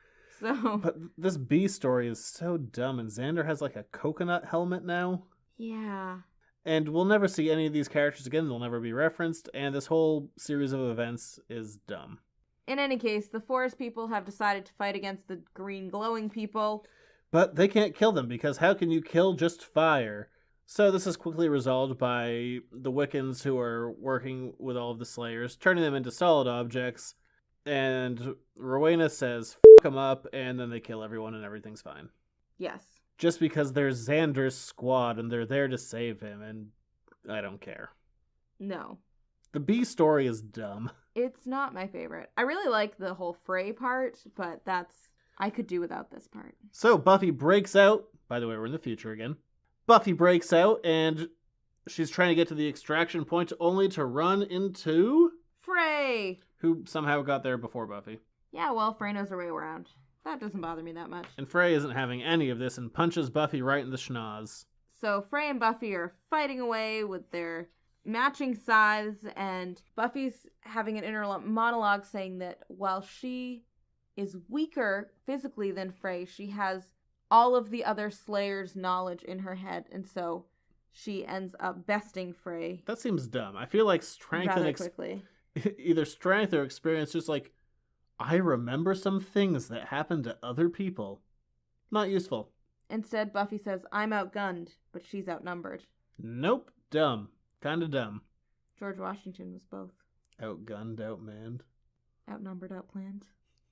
But this bee story is so dumb, and Xander has like a coconut helmet now. Yeah. And we'll never see any of these characters again. They'll never be referenced, and this whole series of events is dumb. In any case, the forest people have decided to fight against the green glowing people. But they can't kill them, because how can you kill just fire? So this is quickly resolved by the Wiccans, who are working with all of the Slayers, turning them into solid objects, and Rowena says, "F*** them up," and then they kill everyone and everything's fine. Yes. Just because they're Xander's squad and they're there to save him, and I don't care. No. The bee story is dumb. It's not my favorite. I really like the whole Fray part, but I could do without this part. So Buffy breaks out. By the way, we're in the future again. Buffy breaks out, and she's trying to get to the extraction point, only to run into Fray, who somehow got there before Buffy. Yeah, well, Fray knows her way around. That doesn't bother me that much. And Fray isn't having any of this and punches Buffy right in the schnoz. So Fray and Buffy are fighting away with their matching scythes, and Buffy's having an inner monologue saying that while she is weaker physically than Fray, she has all of the other Slayers' knowledge in her head, and so she ends up besting Fray That seems dumb. I feel like strength rather and quickly. either strength or experience, just like, I remember some things that happened to other people. Not useful. Instead, Buffy says, I'm outgunned, but she's outnumbered. Nope. Dumb. Kinda dumb. George Washington was both. Outgunned, outmanned. Outnumbered, outplanned.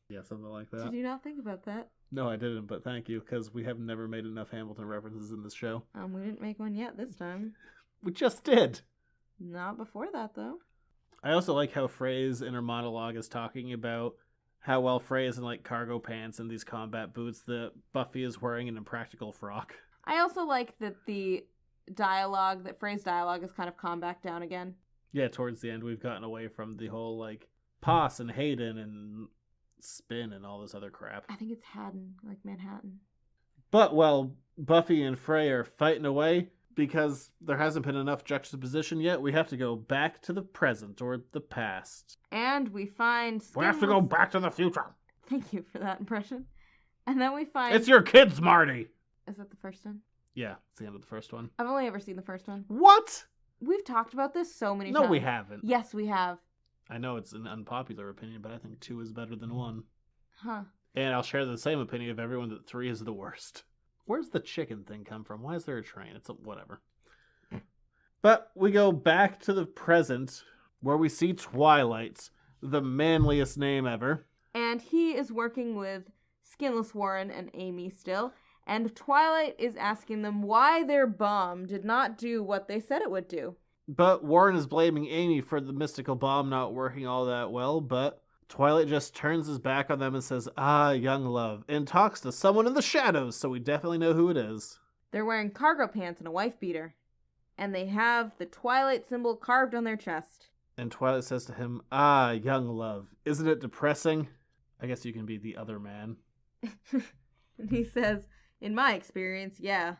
Yeah, something like that. Did you not think about that? No, I didn't, but thank you, because we have never made enough Hamilton references in this show. We didn't make one yet this time. We just did. Not before that, though. I also like how Fray's inner monologue is talking about how well Fray is in like cargo pants and these combat boots that Buffy is wearing an impractical frock. I also like that the dialogue, that Fray's dialogue has kind of calmed back down again. Yeah, towards the end we've gotten away from the whole like Poss and Hayden and Spin and all this other crap. I think it's Haddon, like Manhattan. But while Buffy and Fray are fighting away, because there hasn't been enough juxtaposition yet, we have to go back to the present or the past. And we find... We have to go back to the future. Thank you for that impression. And then we find... It's your kids, Marty! Is that the first one? Yeah, it's the end of the first one. I've only ever seen the first one. What? We've talked about this so many No, times. we haven't. Yes, we have. I know it's an unpopular opinion, but I think 2 is better than 1. Huh. And I'll share the same opinion of everyone that 3 is the worst. Where's the chicken thing come from? Why is there a train? It's whatever. But we go back to the present, where we see Twilight, the manliest name ever. And he is working with Skinless Warren and Amy still. And Twilight is asking them why their bomb did not do what they said it would do. But Warren is blaming Amy for the mystical bomb not working all that well, but Twilight just turns his back on them and says, "Ah, young love," and talks to someone in the shadows, so we definitely know who it is. They're wearing cargo pants and a wife beater. And they have the Twilight symbol carved on their chest. And Twilight says to him, "Ah, young love, isn't it depressing? I guess you can be the other man." And he says, in my experience, yeah.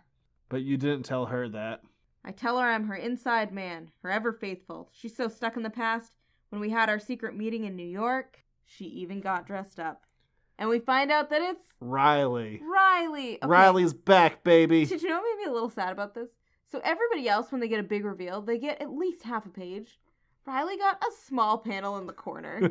But you didn't tell her that. I tell her I'm her inside man, her ever faithful. She's so stuck in the past. When we had our secret meeting in New York, she even got dressed up. And we find out that it's... Riley. Riley! Okay. Riley's back, baby. Did you know what made me a little sad about this? So everybody else, when they get a big reveal, they get at least half a page. Riley got a small panel in the corner.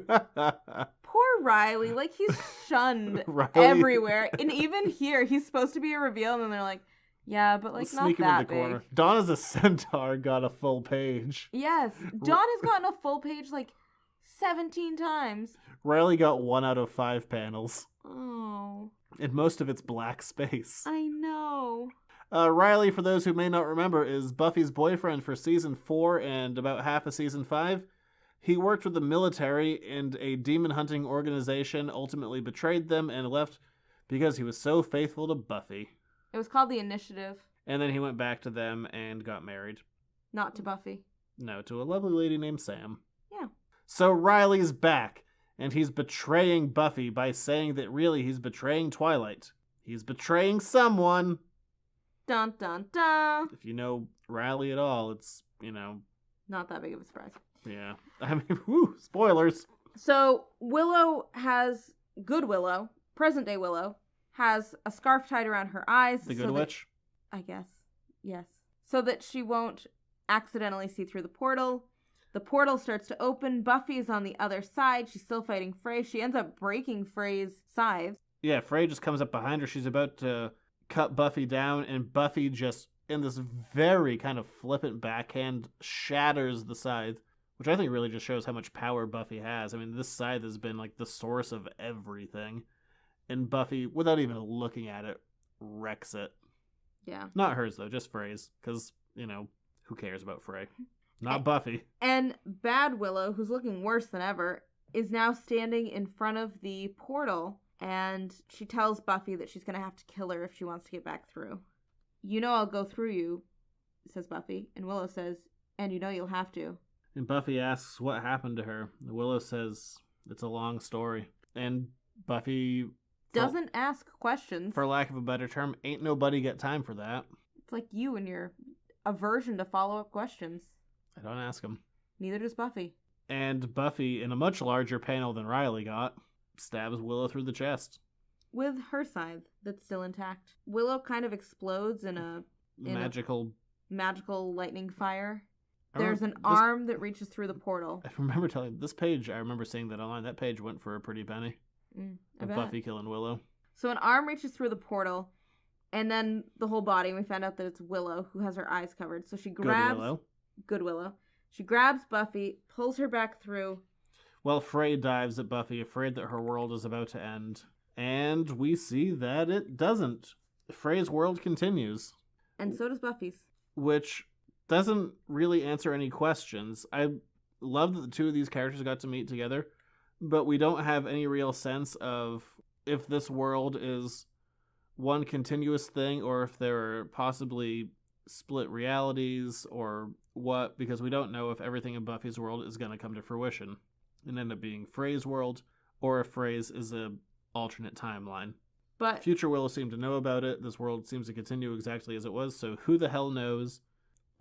Poor Riley. Like, he's shunned everywhere. And even here, he's supposed to be a reveal, and then they're like, yeah, but, like, not Sneak him that in the big. corner. Donna's a centaur got a full page. Yes. Dawn has gotten a full page, like, 17 times. Riley got 1 out of 5 panels. Oh. And most of it's black space. I know. Riley, for those who may not remember, is Buffy's boyfriend for season 4 and about half of season 5. He worked with the military and a demon hunting organization, ultimately betrayed them and left because he was so faithful to Buffy. It was called The Initiative. And then he went back to them and got married. Not to Buffy. No, to a lovely lady named Sam. Yeah. So Riley's back, and he's betraying Buffy by saying that really he's betraying Twilight. He's betraying someone. Dun dun dun. If you know Riley at all, it's, Not that big of a surprise. yeah. I mean, whoo, spoilers. So Good Willow, present day Willow, has a scarf tied around her eyes. The Good Witch? I guess. Yes. So that she won't accidentally see through the portal. The portal starts to open. Buffy is on the other side. She's still fighting Fray. She ends up breaking Fray's scythe. Yeah, Fray just comes up behind her. She's about to cut Buffy down, and Buffy just, in this very kind of flippant backhand, shatters the scythe, which I think really just shows how much power Buffy has. I mean, this scythe has been like the source of everything. And Buffy, without even looking at it, wrecks it. Yeah. Not hers, though, just Fray's. Because, who cares about Fray? Not Buffy. And Bad Willow, who's looking worse than ever, is now standing in front of the portal. And she tells Buffy that she's going to have to kill her if she wants to get back through. You know I'll go through you, says Buffy. And Willow says, and you know you'll have to. And Buffy asks what happened to her. Willow says, it's a long story. And Buffy... doesn't ask questions. For lack of a better term, ain't nobody got time for that. It's like you and your aversion to follow-up questions. I don't ask them. Neither does Buffy. And Buffy, in a much larger panel than Riley got, stabs Willow through the chest. With her scythe that's still intact. Willow kind of explodes in a magical magical lightning fire. I There's an remember arm that reaches through the portal. I remember telling this page. I remember seeing that online. That page went for a pretty penny. I Of bet. Buffy killing Willow. So an arm reaches through the portal, and then the whole body. And we find out that it's Willow who has her eyes covered. So she grabs Good Willow. She grabs Buffy, pulls her back through. Well, Fray dives at Buffy, afraid that her world is about to end. And we see that it doesn't. Fray's world continues. And so does Buffy's. Which doesn't really answer any questions. I love that the two of these characters got to meet together, but we don't have any real sense of if this world is one continuous thing or if there are possibly split realities or what, because we don't know if everything in Buffy's world is going to come to fruition and end up being Fray's world, or if Fray's is a alternate timeline. But Future Willow seemed to know about it. This world seems to continue exactly as it was, so who the hell knows?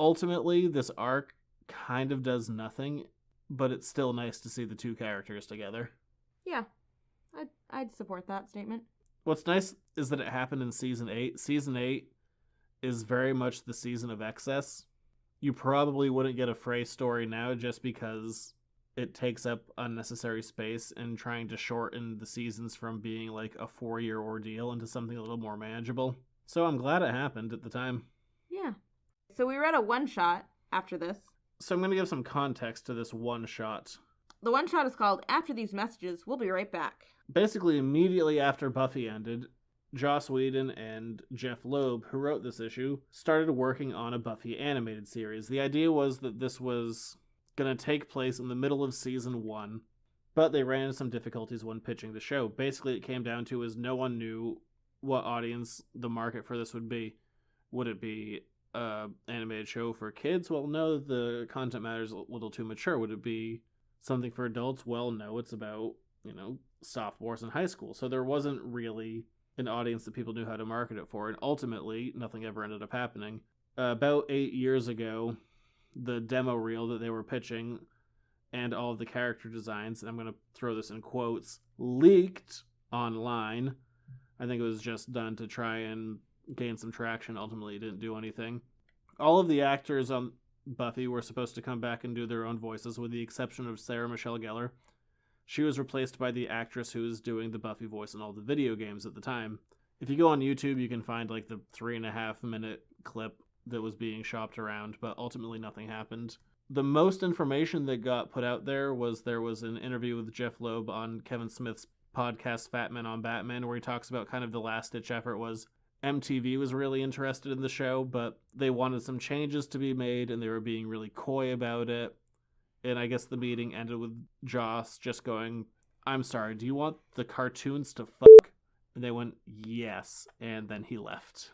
Ultimately, this arc kind of does nothing, but it's still nice to see the two characters together. yeah, I'd support that statement. What's nice is that it happened in Season 8. Season 8 is very much the season of excess. You probably wouldn't get a Fray story now just because it takes up unnecessary space and trying to shorten the seasons from being like a 4-year ordeal into something a little more manageable. So I'm glad it happened at the time. Yeah. So we read a one-shot after this. So I'm going to give some context to this one-shot. The one-shot is called After These Messages, We'll Be Right Back. Basically, immediately after Buffy ended, Joss Whedon and Jeff Loeb, who wrote this issue, started working on a Buffy animated series. The idea was that this was going to take place in the middle of Season 1, but they ran into some difficulties when pitching the show. Basically, it came down to is no one knew what audience the market for this would be. Would it be an animated show for kids? Well, no, the content matter is a little too mature. Would it be something for adults? Well, no, it's about, sophomores in high school. So there wasn't really an audience that people knew how to market it for, and ultimately, nothing ever ended up happening. About 8 years ago, the demo reel that they were pitching and all of the character designs, and I'm going to throw this in quotes, leaked online. I think it was just done to try and gain some traction. Ultimately, it didn't do anything. All of the actors on Buffy were supposed to come back and do their own voices, with the exception of Sarah Michelle Gellar. She was replaced by the actress who was doing the Buffy voice in all the video games at the time. If you go on YouTube, you can find like the 3.5-minute clip that was being shopped around, but ultimately nothing happened. The most information that got put out there was an interview with Jeff Loeb on Kevin Smith's podcast Fat Men on Batman, where he talks about kind of the last-ditch effort was MTV was really interested in the show, but they wanted some changes to be made, and they were being really coy about it. And I guess the meeting ended with Joss just going, I'm sorry, do you want the cartoons to fuck? And they went, yes. And then he left.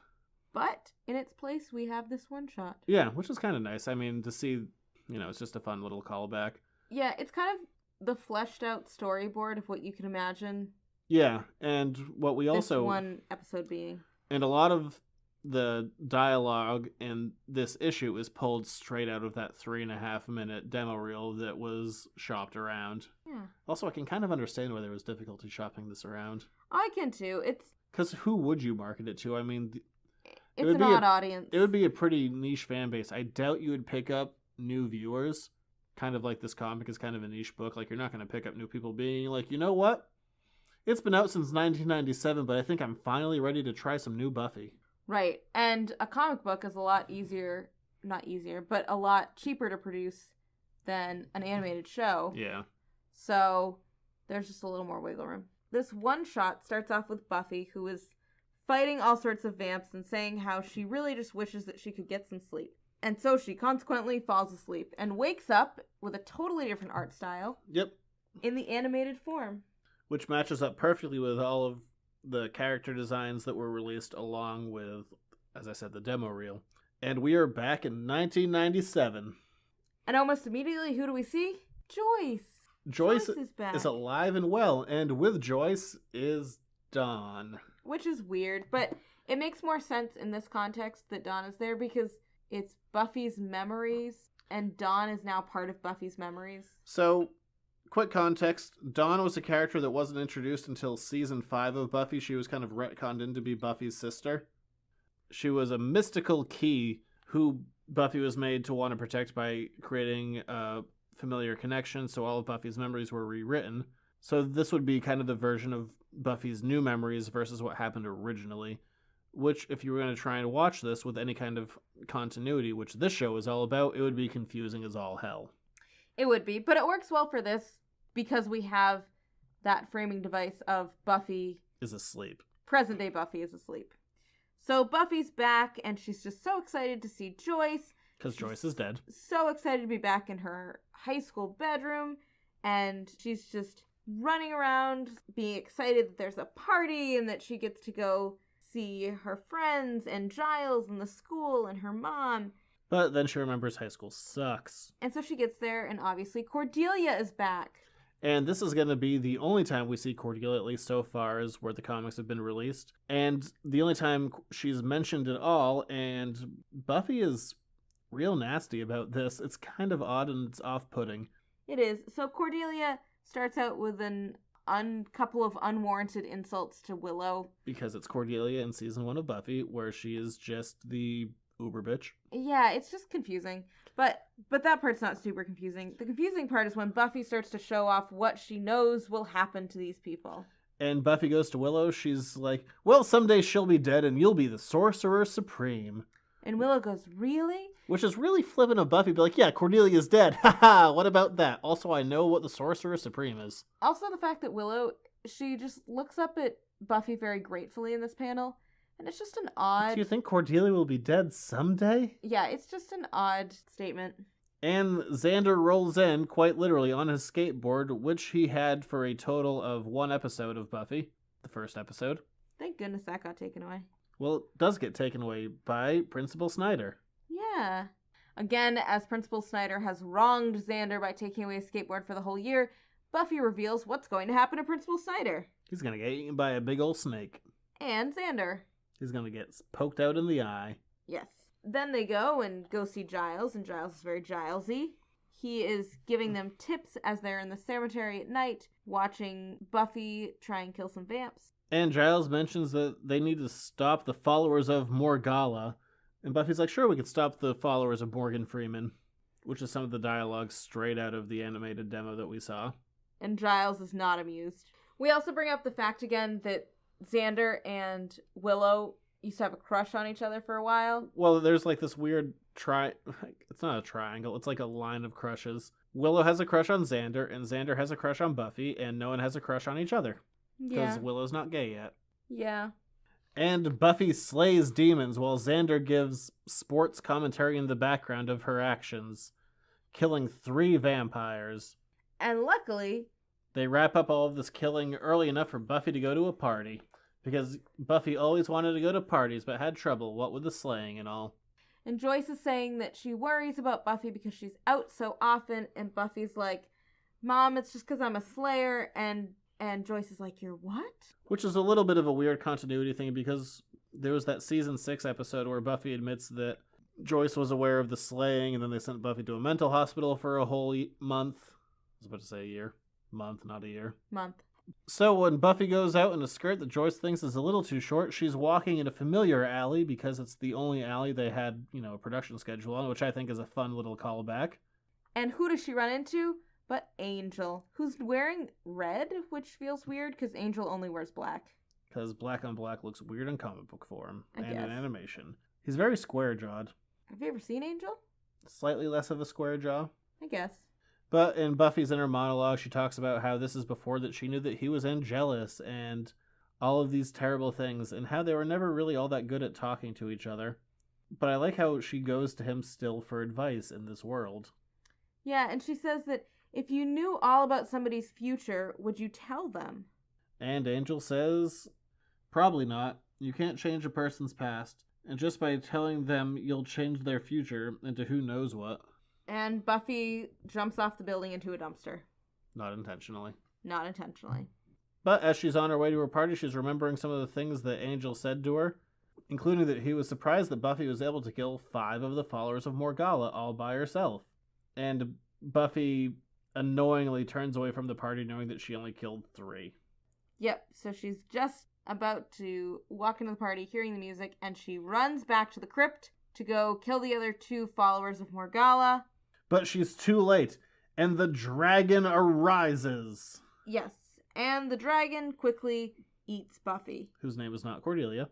But in its place, we have this one-shot. Yeah, which is kind of nice. I mean, to see, it's just a fun little callback. Yeah, it's kind of the fleshed-out storyboard of what you can imagine. Yeah, and what we also... this one episode being. And a lot of the dialogue in this issue is pulled straight out of that 3.5-minute demo reel that was shopped around. Yeah. Also, I can kind of understand why there was difficulty shopping this around. I can too. Because who would you market it to? I mean... It's an odd audience. It would be a pretty niche fan base. I doubt you would pick up new viewers. Kind of like this comic is kind of a niche book. Like, you're not going to pick up new people being like, you know what? It's been out since 1997, but I think I'm finally ready to try some new Buffy. Right. And a comic book is a lot but a lot cheaper to produce than an animated show. Yeah. So there's just a little more wiggle room. This one shot starts off with Buffy, who is fighting all sorts of vamps and saying how she really just wishes that she could get some sleep. And so she consequently falls asleep and wakes up with a totally different art style. Yep. In the animated form. Which matches up perfectly with all of the character designs that were released along with, as I said, the demo reel. And we are back in 1997. And almost immediately, who do we see? Joyce. Joyce is back. Is alive and well, and with Joyce is Dawn. Which is weird, but it makes more sense in this context that Dawn is there because it's Buffy's memories, and Dawn is now part of Buffy's memories. So, quick context, Dawn was a character that wasn't introduced until season 5 of Buffy. She was kind of retconned in to be Buffy's sister. She was a mystical key who Buffy was made to want to protect by creating a familiar connection, so all of Buffy's memories were rewritten. So this would be kind of the version of Buffy's new memories versus what happened originally, which, if you were going to try and watch this with any kind of continuity, which this show is all about, it would be confusing as all hell. It would be, but it works well for this because we have that framing device of Buffy is asleep. Present day Buffy is asleep. So Buffy's back, and she's just so excited to see Joyce. Because Joyce is dead. So excited to be back in her high school bedroom, and she's just running around being excited that there's a party and that she gets to go see her friends and Giles and the school and her mom. But then she remembers high school sucks. And so she gets there, and obviously Cordelia is back. And this is going to be the only time we see Cordelia, at least so far, as where the comics have been released. And the only time she's mentioned at all, and Buffy is real nasty about this. It's kind of odd and it's off-putting. It is. So Cordelia starts out with a couple of unwarranted insults to Willow. Because it's Cordelia in season 1 of Buffy, where she is just the uber bitch. Yeah, it's just confusing. But that part's not super confusing. The confusing part is when Buffy starts to show off what she knows will happen to these people. And Buffy goes to Willow. She's like, well, someday she'll be dead and you'll be the Sorcerer Supreme. And Willow goes, really? Which is really flippant of Buffy. Be like, yeah, Cordelia's dead. Haha, what about that? Also, I know what the Sorcerer Supreme is. Also, the fact that Willow, she just looks up at Buffy very gratefully in this panel. And it's just an odd... Do you think Cordelia will be dead someday? Yeah, it's just an odd statement. And Xander rolls in, quite literally, on his skateboard, which he had for a total of 1 episode of Buffy. The first episode. Thank goodness that got taken away. Well, it does get taken away by Principal Snyder. Yeah. Again, as Principal Snyder has wronged Xander by taking away his skateboard for the whole year, Buffy reveals what's going to happen to Principal Snyder. He's going to get eaten by a big old snake. And Xander. He's going to get poked out in the eye. Yes. Then they go see Giles, and Giles is very Gilesy. He is giving them tips as they're in the cemetery at night, watching Buffy try and kill some vamps. And Giles mentions that they need to stop the followers of Morgalla. And Buffy's like, sure, we could stop the followers of Morgan Freeman. Which is some of the dialogue straight out of the animated demo that we saw. And Giles is not amused. We also bring up the fact again that Xander and Willow used to have a crush on each other for a while. Well, there's like this weird it's not a triangle, it's like a line of crushes. Willow has a crush on Xander, and Xander has a crush on Buffy, and no one has a crush on each other. Because Willow's not gay yet. Yeah. And Buffy slays demons while Xander gives sports commentary in the background of her actions, killing 3 vampires. And luckily, they wrap up all of this killing early enough for Buffy to go to a party. Because Buffy always wanted to go to parties, but had trouble, what with the slaying and all. And Joyce is saying that she worries about Buffy because she's out so often, and Buffy's like, Mom, it's just because I'm a slayer, and Joyce is like, you're what? Which is a little bit of a weird continuity thing, because there was that season 6 episode where Buffy admits that Joyce was aware of the slaying, and then they sent Buffy to a mental hospital for a whole month. I was about to say a year. Month, not a year. Month. So when Buffy goes out in a skirt that Joyce thinks is a little too short, she's walking in a familiar alley because it's the only alley they had, a production schedule on, which I think is a fun little callback. And who does she run into? But Angel, who's wearing red, which feels weird because Angel only wears black. Because black on black looks weird in comic book form and guess. in animation. He's very square-jawed. Have you ever seen Angel? Slightly less of a square jaw. I guess. But in Buffy's inner monologue, she talks about how this is before that she knew that he was jealous and all of these terrible things, and how they were never really all that good at talking to each other. But I like how she goes to him still for advice in this world. Yeah, and she says that if you knew all about somebody's future, would you tell them? And Angel says, probably not. You can't change a person's past, and just by telling them you'll change their future into who knows what. And Buffy jumps off the building into a dumpster. Not intentionally. Not intentionally. But as she's on her way to her party, she's remembering some of the things that Angel said to her, including that he was surprised that Buffy was able to kill 5 of the followers of Morgalla all by herself. And Buffy annoyingly turns away from the party knowing that she only killed 3. Yep, so she's just about to walk into the party, hearing the music, and she runs back to the crypt to go kill the other 2 followers of Morgalla. But she's too late, and the dragon arises. Yes, and the dragon quickly eats Buffy. Whose name is not Cordelia.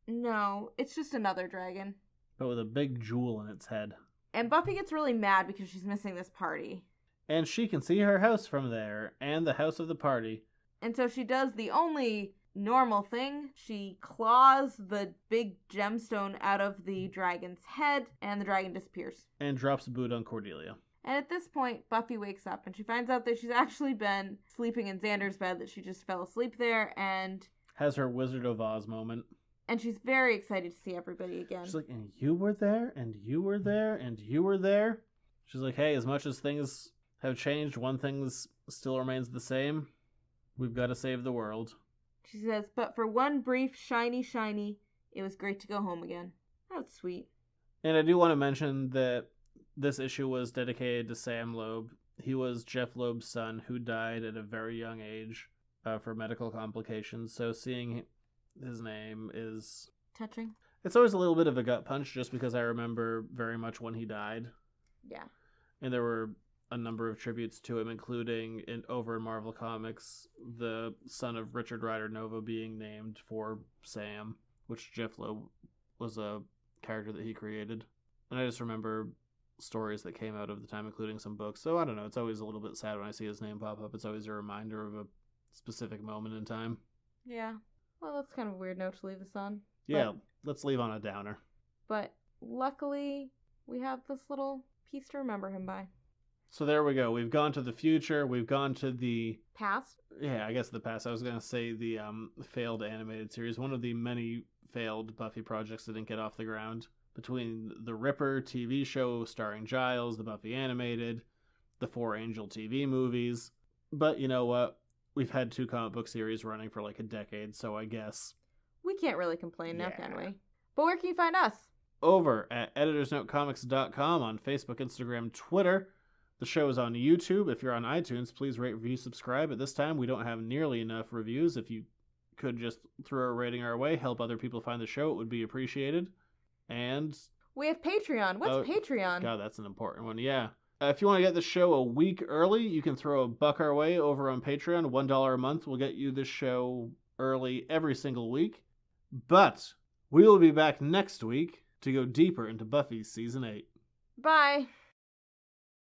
No, it's just another dragon. But with a big jewel in its head. And Buffy gets really mad because she's missing this party. And she can see her house from there, and the house of the party. And so she does the only normal thing. She claws the big gemstone out of the dragon's head, and the dragon disappears. And drops a boot on Cordelia. And at this point, Buffy wakes up, and she finds out that she's actually been sleeping in Xander's bed, that she just fell asleep there, and... has her Wizard of Oz moment. And she's very excited to see everybody again. She's like, and you were there, and you were there, and you were there? She's like, hey, as much as things have changed, one thing still remains the same. We've got to save the world. She says, but for one brief shiny, it was great to go home again. That's sweet. And I do want to mention that this issue was dedicated to Sam Loeb. He was Jeff Loeb's son who died at a very young age for medical complications. So seeing his name is... touching. It's always a little bit of a gut punch just because I remember very much when he died. Yeah. And there were a number of tributes to him, including over in Marvel Comics, the son of Richard Rider Nova being named for Sam, which Jeff Loeb was a character that he created. And I just remember stories that came out of the time, including some books. So I don't know, it's always a little bit sad when I see his name pop up. It's always a reminder of a specific moment in time. Yeah. Well, that's kind of a weird note to leave this on. Yeah, let's leave on a downer. But luckily, we have this little piece to remember him by. So there we go. We've gone to the future. We've gone to the... past? Yeah, I guess the past. I was going to say the failed animated series. One of the many failed Buffy projects that didn't get off the ground. Between the Ripper TV show starring Giles, the Buffy animated, the 4 Angel TV movies. But you know what? We've had 2 comic book series running for like a decade, so I guess... we can't really complain now, Yeah. can we? But where can you find us? Over at editorsnotecomics.com, on Facebook, Instagram, Twitter. The show is on YouTube. If you're on iTunes, please rate, review, subscribe. At this time, we don't have nearly enough reviews. If you could just throw a rating our way, help other people find the show, it would be appreciated. And... we have Patreon. What's Patreon? God, that's an important one. Yeah. If you want to get the show a week early, you can throw $1 our way over on Patreon. $1 a month will get you the show early every single week. But we will be back next week to go deeper into Buffy Season 8. Bye.